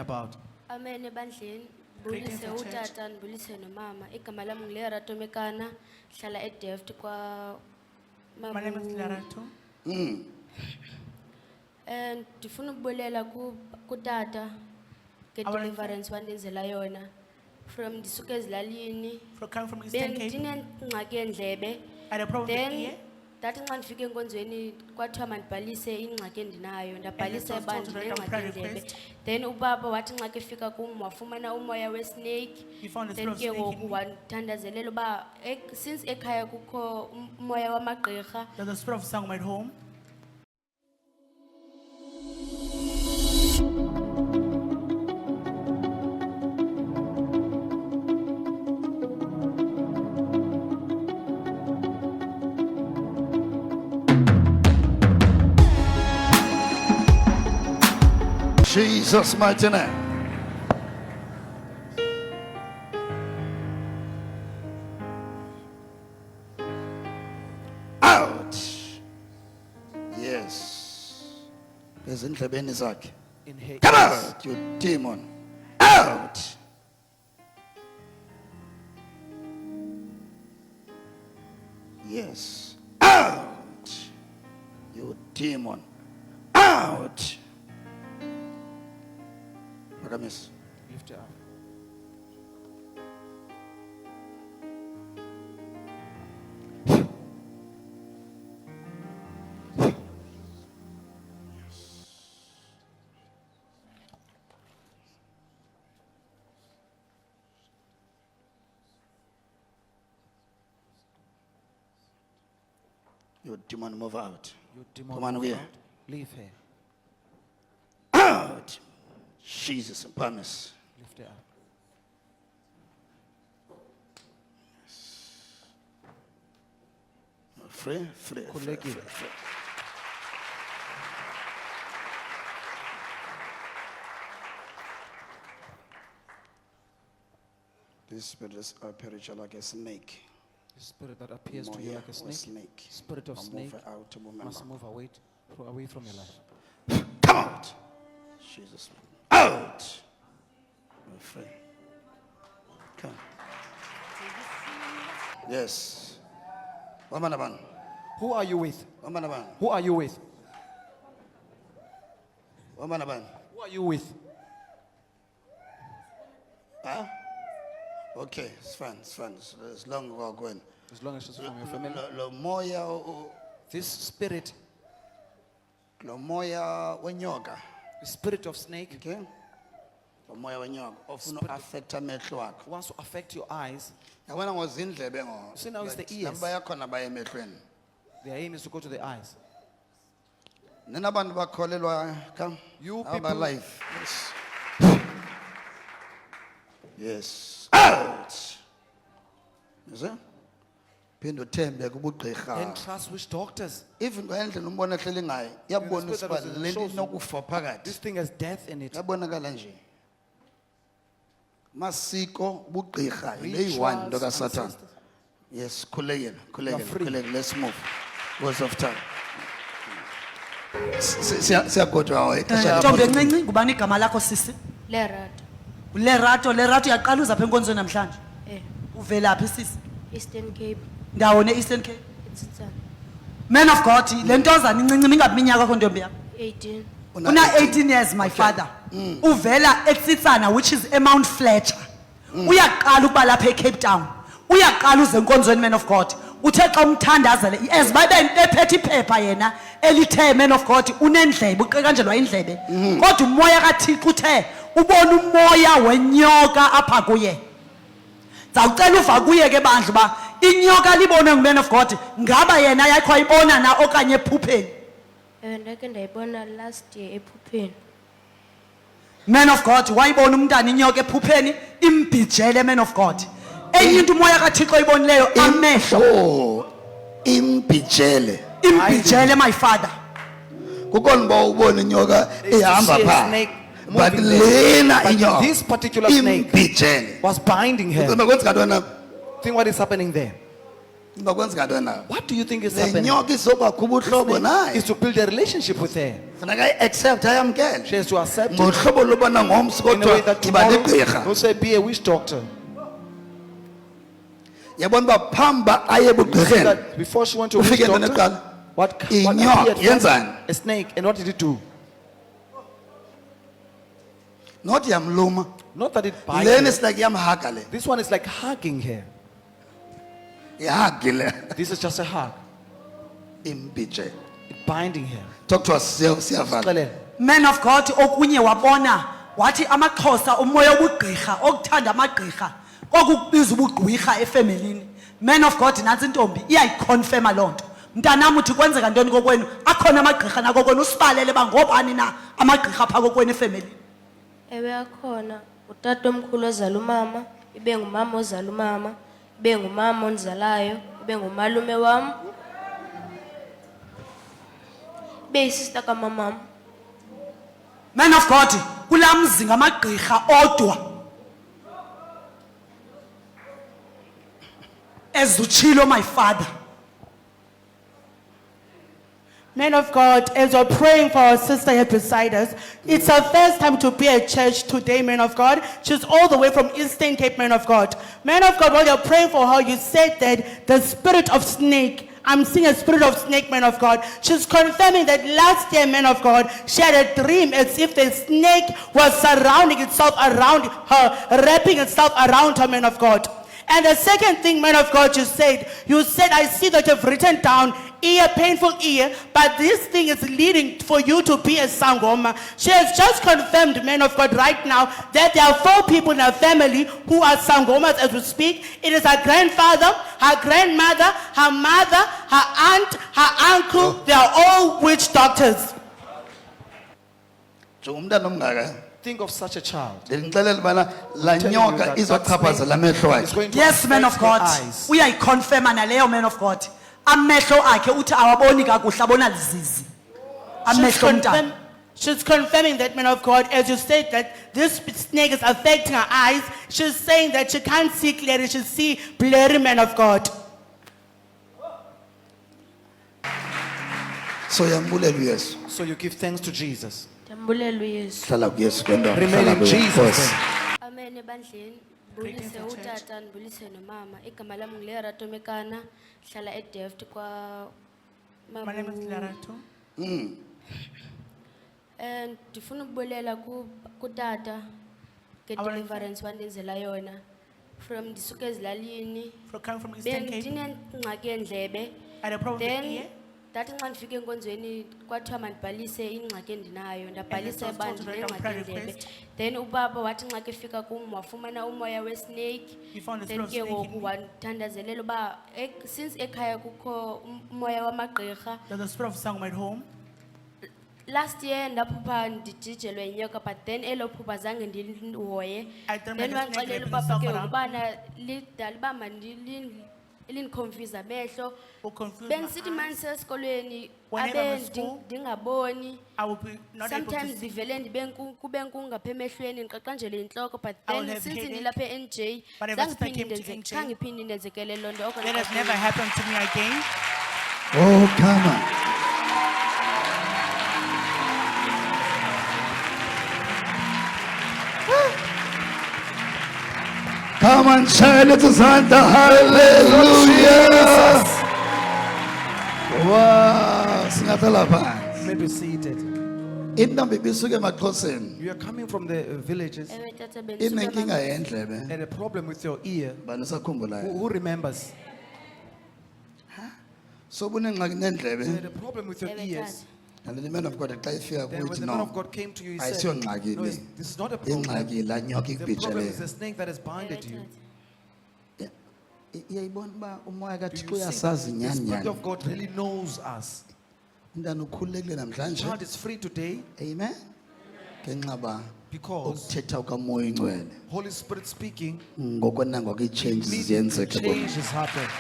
about. Amen ebandleni. Greeting Bulise for church. utata ndibulise nomama. Igama lami nguLerato Mekana, hlala eDeft kwa My name is Lerato. And ndifuna ukubulela kutata ke I wanna deliverance wandenzela yona. From ndisuka ezilalini. Coming from Eastern Cape. Bendinengxaki yendlebe. I had a problem with the Then ear. ndathi xa ndifike enkonzweni kwathiwa mandibhalise ingxaki endinayo ndabhalisa And then I was told to write down ndinengxaki prayer yendlebe. request. Then ubaba wathi ingxaki ifika kum wafumana umoya wesnake. He found the Then spirit ke of snake in ngoku me. wandithandazelela uba since ekhaya kukho umoya wamagqirha. There's a spirit of song at home. Jesus' mighty name. Out. Yes. Ezindlebeni zakhe. In her Come ears. out, you demon. Out. Yes. Out. You demon. Out. Phakamisa. Lift her up. You demon, move out. You demon. Come on, move we- out. Leave her. Out. Jesus, promise. Lift her up. Free, free, free, free, Khululekile. free. This spirit is operating like a snake. The spirit that appears to you Moya like a or snake. Spirit of Move snake out, must move away from your life. Come out. Jesus. Out. My friend. Come. Yes. Wamanaban. Who are you with? Wamanaban. Who are you with? Wamanaban. Who are you with? Huh? Okay, it's fine, it's fine. As long as we're going. As long as she's from your family. Lo moya, This spirit, lo moya wenyoka. the spirit of snake, Okay? Lo moya wenyoka. Ofuna Spirit- affect amehlo wakho. wants to affect your eyes. Yabona ngozindlebe ngo. See, now it's the But ears. laba yakhona baye emehlweni. Their aim is to go to the eyes. Nina abantu bakholelwa come. You Our people- life. Yes. Yes. Out. You see? Phinde uthembe kubugqirha. And trust which doctors. Even ngendlela umbona ehleli ngayo, yabona spirit that ukuba was in the lento shows- inokufa phakathi. This thing has death in it. Yabonakala nje. Masiko bugqirha leyi Rituals, one nto kaSatan. ancestors. Yes, khulekele, free. khulekele. Let's move. Because of time. Siyagodwa Ntombi encinci ngubani igama lakho sisi? Lerato. Lerato uyaqala uza apha enkonzweni namhlanje. Uvelaphi sisi? Eastern Cape. Ndawo ne-Eastern Cape. Itsitsana. Man of God, le ntozana incinci mingabi minyaka akho ntombi yam. 18. Una 18 years my father. Uvela eTsitsana which is eMount Fletcher. Uyaqala ukuba lapha eCape Town. Uyaqala uze enkonzweni man of God. Uthe xa umthandazele as babe ephethe iphepha yena elithe man of God unendlebe uqekanjelwa indlebe. Kodwa umoya kaThixo uthe ubona umoya wenyoka apha kuye. Zawucela uva kuye ke bandla ba inyoka libone nguman of God ngaba yena yakho ayibona na okanye ephupheni. Ndake ndayibona last year ephupheni. Man of God, wayibona umntana inyoka ephupheni imbijele man of God. Enye into umoya kaThixo oyibonileyo amehlo Oh, imbijele. imbijele my father. Kukhona ba ubona inyoka ihamba see a pha. snake But moving there. lena But inyoka. this particular snake imbijele. was binding her. Ucima kwenzeka ntwana? Think what is happening there. Ucima kwenzeka ntwana? What do you think is Le happening? nyoka izobakho ubuhlobo naye. Is to build a relationship with her. funeka ayi-accept ayamkele She has to accept it ngohlobo lobana ngomsi in a way kodwa that iba tomorrow ligqirha will say, be a witch doctor. yabona uba phambi uba aye See ebugqirheni that before she went to a witch ufike ntoni doctor, eqala what Inyoka, appeared first? yenzani? A snake. And what did it do? not yamluma Not that it bites lena her. is like yamhaka le This one is like hugging her. ihagi le This is just a hug. impitshe It binding her. talk to us siyavala Xelele. Man of God okunye wabona wathi amaXhosa umoya obugqirha okuthanda amagqirha kokubiza ubugqwirha efamilini. Man of God nansi intombi iyayiconfirma lonto. Mntanami uthi kwenzeka ntoni kokwenu akhona amagqirha nakokwenu usibalele bangobani na amagqirha pha kokwenu efamilini. Ewe akhona utata omkhulu ozala umama, ibe ngumama ozala umama, ibe ngumama ondizalayo, ibe ngumalume wam, ibe yisister kamamam. Man of God kulamzi ngamagqirha odwa. Ezuchilo my father. Man of God, as we're praying for our sister here beside us, it's her first time to be at church today, man of God. She's all the way from Eastern Cape, man of God. Man of God, while you're praying for her, you said that the spirit of snake, I'm seeing a spirit of snake, man of God. She's confirming that last year, man of God, she had a dream as if the snake was surrounding itself around her, wrapping itself around her, man of God. And the second thing, man of God, you said, I see that you've written down ear, painful ear, but this thing is leading for you to be a sangoma. She has just confirmed, man of God, right now, that there are 4 people in her family who are sangomas as we speak. It is her grandfather, her grandmother, her mother, her aunt, her uncle. They are all witch doctors. jonga umntana omngaka Think of such a child. ndinixelela ubana laa Telling you nyoka that that izochaphazela amehlo snake is wakhe going to Yes, man of affect her God. eyes. Uyayiconfirma naleyo man of God. Amehlo akhe uthi awaboni kakuhle abona lizizi. Amehlo mntana. She's confirming that, man of God, as you said that this snake is affecting her eyes. She's saying that she can't see clearly, she see blurry, man of God. so yambulela uyesu So you give thanks to Jesus. Ndiyambulela uyesu. hlala kuyesu kwendoda Remain hlala in kuye. Jesus. Nkosi. then. Amen ebandleni. Ndibulise utata, ndibulise nomama. Igama lam nguLerato Mekana, hlala eDeft kwa My name is Lerato. Ndifuna ukubulela kutata I wanna deliverance wandenzela yona. From ndisuka ezilalini. Coming from Eastern Cape. Bendinengxaki yendlebe. I had a problem with the Then ear. ndathi nxa ndifike enkonzweni kwathiwa mandibhalise ingxaki endinayo ndabhalisa And then I was told to write down bandinengxaki prayer yendlebe. request. Then ubaba wathi nxa ifika kum wafumana umoya wesnake. He found the Then spirit of ke snake in ngoku me. wandithandazelela uba since ekhaya kukho umoya wamagqirha. There's a spirit of sangoma at home. Last year ndaphupha ndijijelwe yinyoka but then elo phupha zange ndihoye. I dreamt Then that the snake wanxelela wrapped upapa itself ke around ngokubana lidala uba lindiconfuse amehlo. Who confused my Bendisithi eyes. manje sesikolweni Whenever I'm abe at school, ndingaboni. I will be not able to Sometimes see. ndivele kube nkungapha emehlweni ndiqaqanjele intloko but I will then have since headache. ndilapha e-NJ But ever since I zange came to NJ, khange iphinde indenzekele loo nto oko That has never happened to me again. oh come on Come on, child, let us enter. Hallelujah. Wow, singahlala phansi. Maybe seated. Intombi ibisuka emaXhoseni. You are coming from the villages ewe tata bendisuka Inenkinga yendlebe. and a problem with your ear. Bani sakhumbulayo. Who remembers? So bunengxaki You nendlebe. had a problem with your ewe And ears. the man of God xa ifika Then when kuthi the man no. of God came to you, he Ayisiyo said, ngxaki no, le. this is not a problem. Ingxaki la nyoka The problem is ikubhijeleyo. the snake that has binded you. Iyayibona uba umoya Do kaThixo you see uyasazi that the nyani Spirit nyani. of God really knows us. Umntana ukhululekile namhlanje. Child is free today Amen. Ngenxaba because ukuthetha ukamoya ingcwele. Holy Spirit speaking, Ngokwenangoku ii-changes immediately ziyenzeka kubo. change has happened.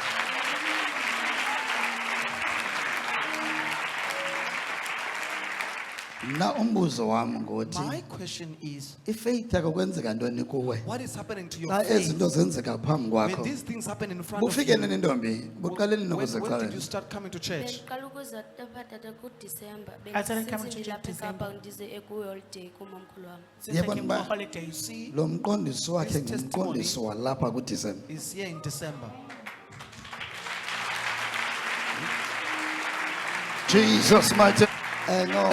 Mna umbuzo wami ngothi My question is, ifaith yakho kwenzeka ntoni kuwe? what is happening to your Xa faith? ezinto zenzeka phambi When kwakho. these things happen in front of Bufike you, nini ntombi? Buqaleni when did you nokuzichalela. start coming to church? bendiqala bendibuza tata kuDisemba I started coming to bendisitsindilapha December. eKapa ndize ekuholiday kumamkhulu wam. Since I Yebo, came ba- for holidays. See, Lo mqondiso wakhe This testimony- ngumqondiso walapha kuDisemba. is here in December. Jesus mighty. No.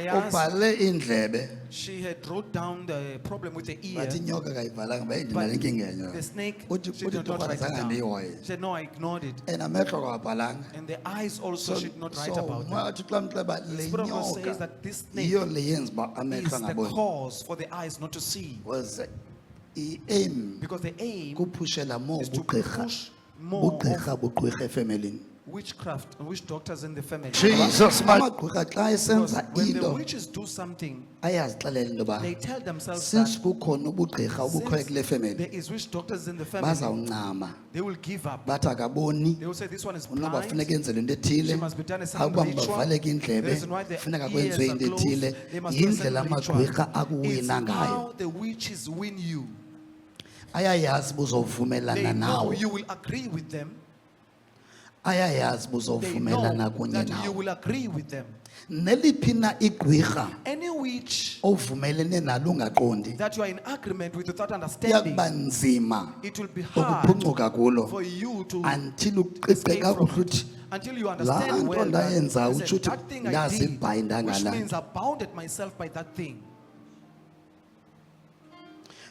Yes, Ubhale indlebe. she had wrote down the problem with the ear. Bathi inyoka kayivalanga But bayindimela inkinga the yenyoka. snake, Uthi she did not uThixo write it zange down. ndiyihoye. She said, no, I ignored it. And amehlo kawabhalanga. And the eyes also should not write about them. wathi xa mxeba The le Spirit of God says nyoka that this snake yiyo le yenza uba is amehlo the angaboni. cause for the eyes not to see. Was i-aim Because the aim kuphushela more is to ubugqirha. push more Ubugqirha of bugqirha efemelini. witchcraft and witch doctors in the family. Jesus amagqirha xa Because esenza when the into witches do something, ayazixelela into yoba they tell themselves since that kukhona ubugqirha obukhoyo since kule family there is witch doctors in the family, bazawuncama they will give up. bathi akaboni They will say this one is unoba blind. funeka enzelwe into ethile She must be done a certain akuba ritual. mavaleke The indlebe reason why the funeka ears kwenziwe are into closed, ethile they must do a certain yindlela ritual. amagqirha It's akuwina ngayo how the witches win you. ayayazi They buzovumelana know nawe you will agree with them. ayayazi They know buzovumelana kunye that you nawe will agree with them. neliphi na igqirha Any witch ovumelene nalo ungaqondi that you are in agreement with without understanding, kuyakuba nzima it will be hard ukuphuncuka kulo for you to until uqiqe escape from kakuhle it. uthi Until you laa understand nto well that, ndayenza listen, utsho uthi that thing I ndazibhayinda did, which ngalaa means nto I bounded myself by that thing.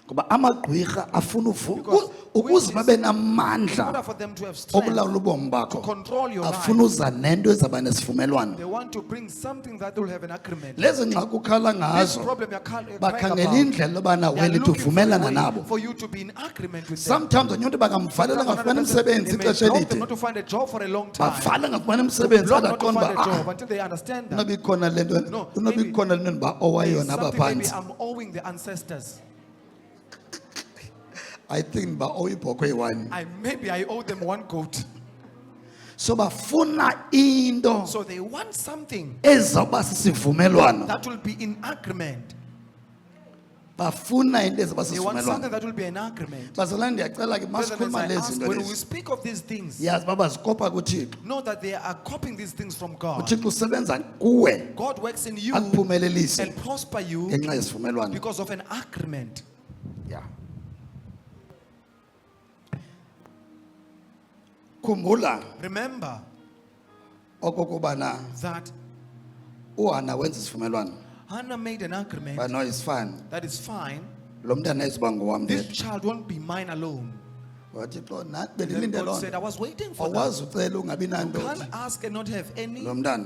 ngoba amagqwirha afuna Because ukuze witches- babe In order namandla for them to have strength, okulawula ubomi to bakho control your afuna life, uza nento ezaba nesivumelwano they want to bring something that will have an agreement. lezi ngxaki ukhala This ngazo problem you're crying bakhangela about, indlela yobana they are wena ithi looking for a uvumelana way nabo for you to be in agreement with them. sometimes onye into bakamvalela ngafumana Sometimes umsebenzi they may ixesha block them elide not to find a job for a long time. bavala ngafumana To umsebenzi block not to adaqonda find a job uba until they understand that. unoba ikhona le nto No, unoba maybe- ikhona le nto ndiba There is owayona something maybe abaphantsi I'm owing the ancestors. I think ndiba owe ibhokhwe eyi-one Maybe I owe them one goat. so bafuna into So they want something ezawuba sisivumelwano that will be in agreement. bafuna into ezawuba They want something sisivumelwano that will be an agreement. bazalwane ndiyacela ke Brothers and masikhuluma sisters, I lezi ask, zinto when we lezi speak of these things, yazi uba bazikopa kuthixo know that they are copying these things from God. uthixo usebenza kuwe God works in you akuphumelelise and prosper you ngenxa yesivumelwano because of an agreement. ya khumbula Remember okokubana that uhana wenza isivumelwano Hannah made an agreement but no it's fine that is fine. lo mntana ezoba ngowam This ndedwa child won't be mine alone. wathi xo nathi Then bendilinde God loo said, I nto was waiting for that. awazi ucela ungabi nanto Can't ask and not have any lo mntana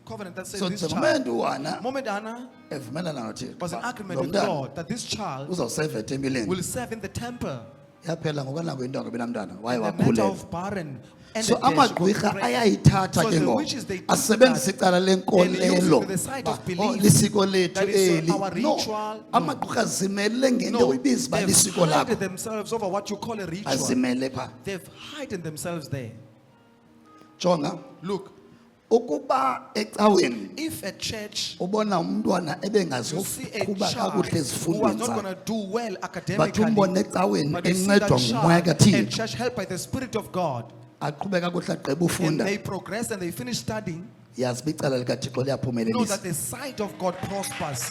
covenant that says so this the child. moment uhana Moment Hannah evumelana nothixo was in uba agreement lo with mntana God that this child uzawuseva ethempileni will serve in the temple. yaphela ngokanako into angabi namntana waye The matter wakhulelwa of barren ended so there. She got amagqwirha pregnant. ayayithatha So ke the ngoku witches, they took asebenzise that icala and use it lenkolelo to the side Ba, of oh, belief. lisiko lethu That is eli our no ritual. amagqwirha zimele ngento No, uyibiza uba they've lisiko lakho hidden themselves over what you call a ritual. azimele phaa They've hidden themselves there. jonga Look, ukuba ecaweni if a church ubona umntwana you see a ebengazoqhuba child kakuhle who was ezifundweni not going zakhe to do well but academically, umbone ecaweni but you see encedwa that ngumoya child kathixo and church helped by the Spirit of God, aqhube kakuhle agqiba and ufunda they progress and they finish studying, yazi uba icala likathixo know liyaphumelelisa that the sight of God prospers.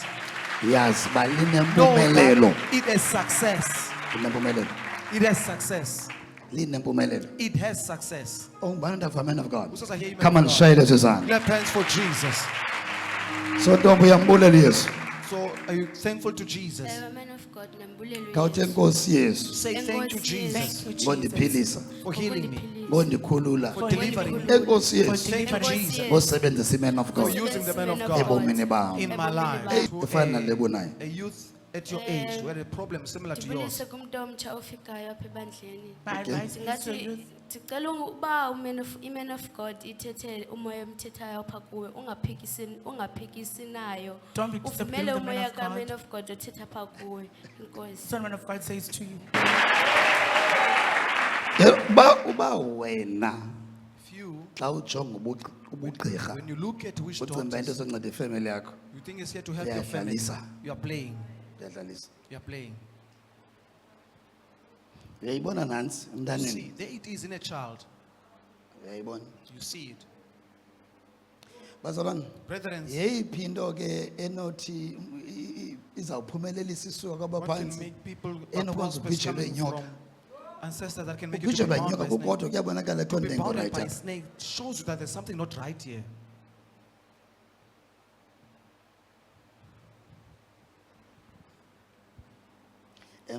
yazi uba Know linempumelelo that it is success. linempumelelo It has success. linempumelelo It has success. ungubani into of man of God Who says, I hear you, man come of on God? shayele sezandla Clap hands for Jesus. so ntombi uyambulela yesu So are you thankful to Jesus? Man of God, nambulelwe khawuthi Yesu. enkosi yesu Say thank you, Enkosi Jesus, Yesu. Thank you, ngondiphilisa for healing me, Ukundiphilisa. ngondikhulula for delivering me. enkosi yesu Thank you, Enkosi Jesus, Yesu. ngosebenzisa iman of for god using the man of God. ebomini bam in my life. To efana nalebo nayo a youth at your age who had a problem similar to yours. ndibulise kumntu omtsha ofikayo apha ebandleni My advice is to ndingathi youth, ndicela uba i-man of God ithethe umoya omthethayo apha kuwe ungaphikisi nayo Don't be disciplined uvumele with the man umoya of kaman God. of God othetha apha kuwe inkosi Son man of God says to you, uba wena If you, xa ujonga ubugqirha when you look at which ucimba into doctors ezonceda ifemeli yakho you think is here to help your family, Uyadlalisa. you are playing. ndiyadlalisa You are playing. uyayibona nantsi You emntaneni see, there it is in a child. uyayibona You see it. bazalwane, Brethren, yeyiphi into ke enothi izawuphumelelisa isuka what can kwabaphansi make people enokwenza prosperous ubhijelwe coming yinyoka? from ancestors that can make you to be Ubhijelwe bound by yinyoka a snake? kukodwa kuyabonakala To ekho be nto engekho bounded right by a apha. snake shows you that there's something not right here.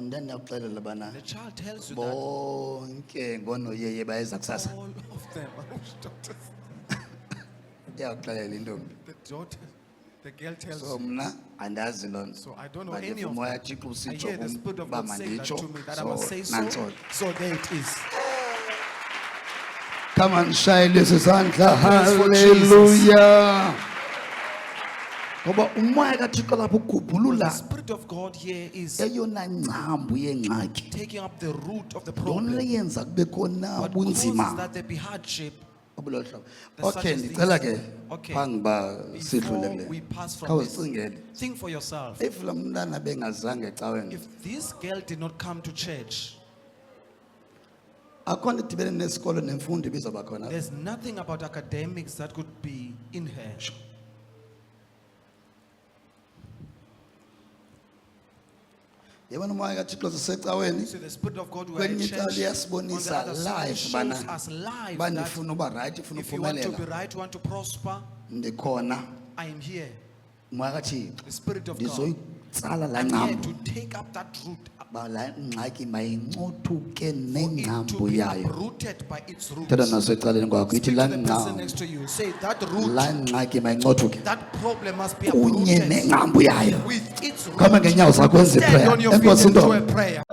Mntana ndiyakuxelela bana The child tells you that bonke ngoonoyeye bayeza kusasa. all of them are witch doctors. Iyakuxelela intombi. The girl tells So you. mna andazi loo nto. So I don't know But any if of umoya them. kaThixo I usitsho hear the Spirit of uba God saying that manditsho, to me, that I so must say so. nantso. So there it is. Come on, shine lesi sandla. Praise for Hallelujah. Ngoba umoya kaThixo lapho The ugubhulula Spirit of God here is eyona ngcambu yengxaki. taking up the root of the Loo nto problem. leyenza kube khona What causes ubunzima. that there be hardship. Obulolu hlobo. There's Okay, such as ndicela these. ke Okay. phambi ba sidlule Before we kule. pass from this, Khawuzicingele. think for yourself. If lo mntana bengazange ecaweni, If this girl did not come to church, akho nto idibene nesikolo nemfundo ibizoba khona. there's nothing about academics that could be in her. Yabona umoya kaThixo sisecaweni. So the Spirit of God, we are in Kwenye church. icala On the iyasibonisa other side, live shows bana us live bani that ufuna uba right, ufuna if you want to be uphumelela. right, you want to prosper, Ndikhona I am here. umoya kaThixo. The Spirit of God. Ndizoyitsala la I'm here ngcambu. to take up that root. Ba la ngxaki mayincothuke For it to nengcambu be yayo. uprooted by its roots. Thetha nasecaleni kwakho ithi Speak la to the person ngcambu, next to you. Say that root, la ngxaki mayincothuke that problem must be kunye uprooted nengcambu yayo. with its root. Khama ngeenyawo zakho wenze Stand iprayer. on your feet Enkosi and do ntombi. a prayer.